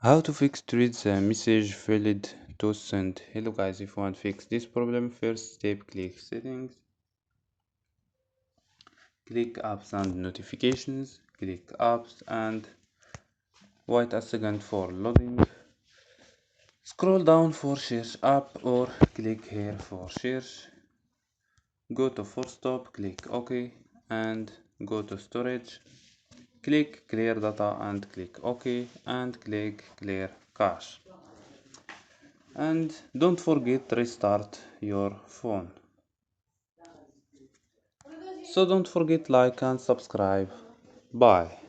How to fix treat the message failed to send. Hello guys, if you want to fix this problem, first step click settings, click apps and notifications, click apps and wait a second for loading. Scroll down for search app or click here for search. Go to force stop, click OK and go to storage. Click clear data and click OK and click clear cache. And don't forget to restart your phone. So don't forget like and subscribe. Bye.